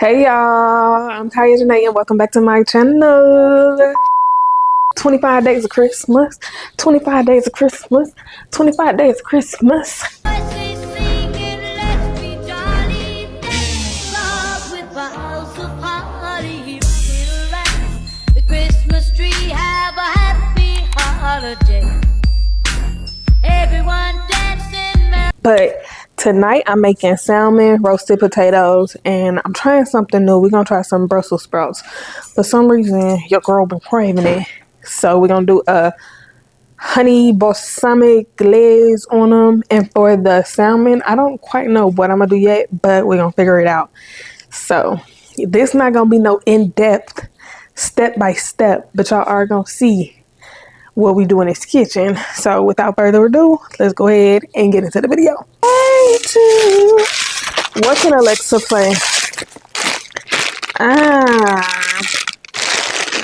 Hey y'all, I'm Kaiya tonight and welcome back to my channel. 25 days of Christmas, 25 days of Christmas, 25 days of Christmas. The Christmas tree have a happy holiday. Everyone dancing. But tonight I'm making salmon, roasted potatoes, and I'm trying something new. We're gonna try some Brussels sprouts. For some reason, your girl been craving it. So we're gonna do a honey balsamic glaze on them. And for the salmon, I don't quite know what I'm gonna do yet, but we're gonna figure it out. So this not gonna be no in-depth step by step, but y'all are gonna see what we do in this kitchen. So without further ado, let's go ahead and get into the video. What can Alexa play? Ah,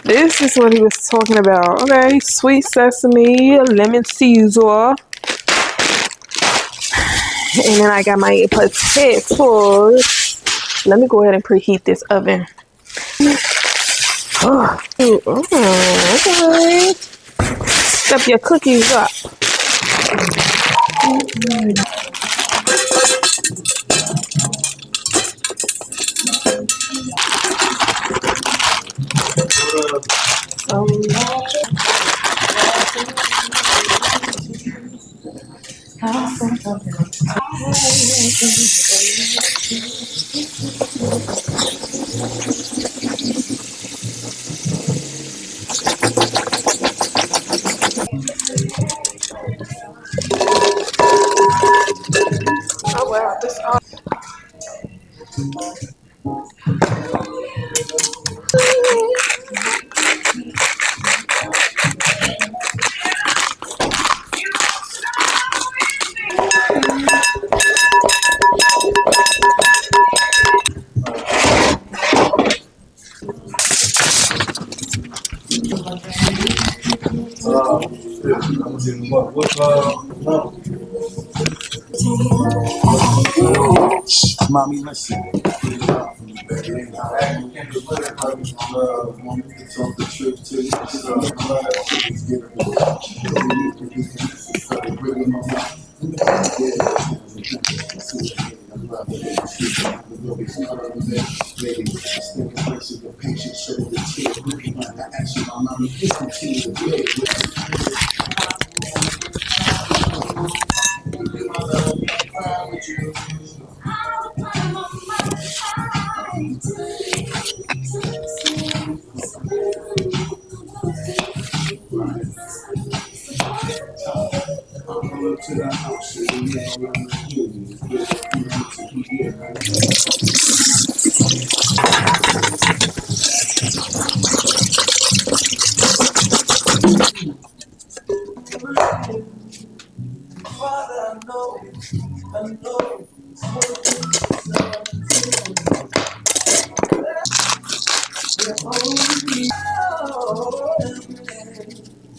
this is what he was talking about. Okay, sweet sesame, lemon Caesar. And then I got my potatoes. Let me go ahead and preheat this oven. Oh, okay. Step your cookies up. Oh wow, this all. Mommy, listen.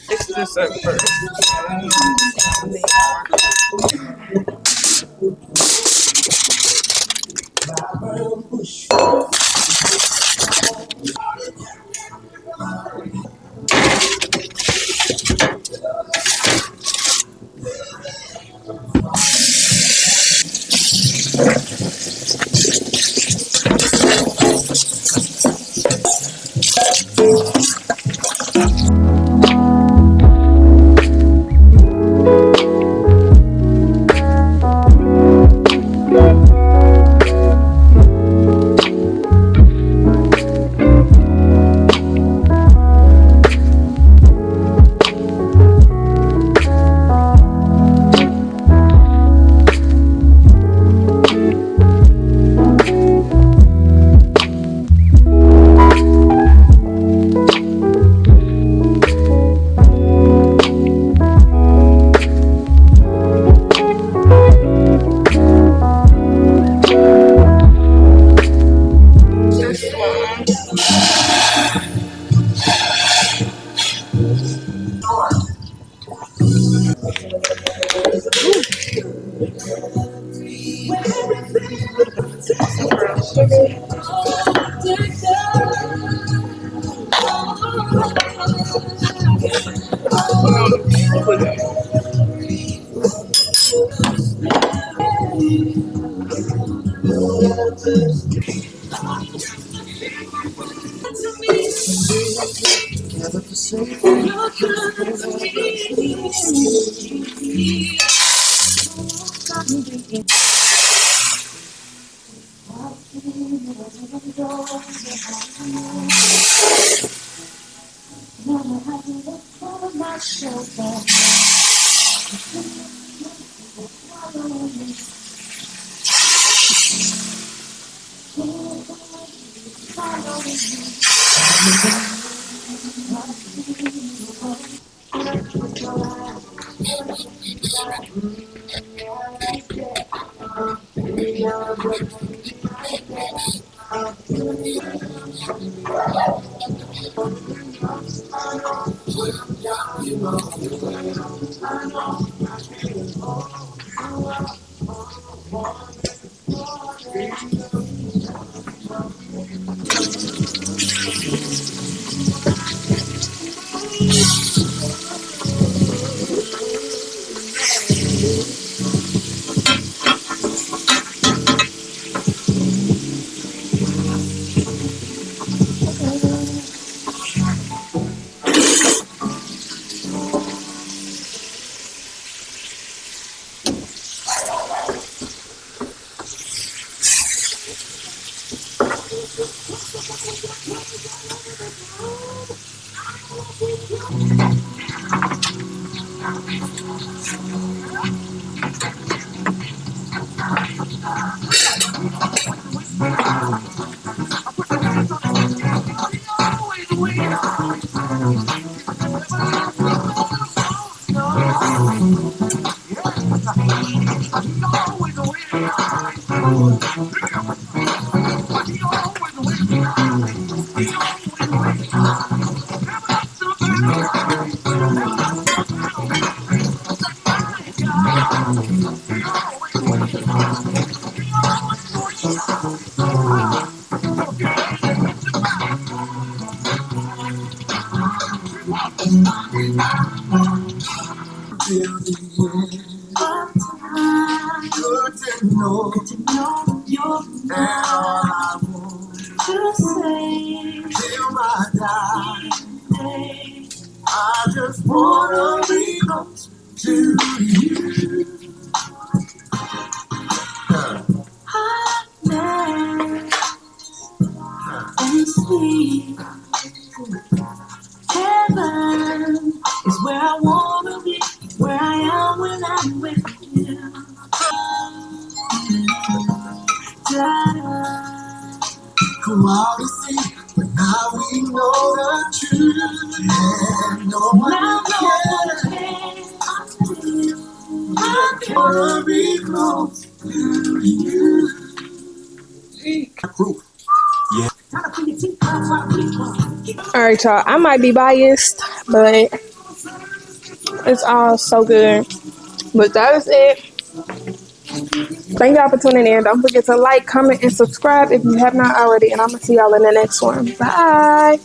It's this up first. All right, y'all. I might be biased, but it's all so good. But that is it. Thank y'all for tuning in. Don't forget to like, comment, and subscribe if you have not already. And I'm going to see y'all in the next one. Bye.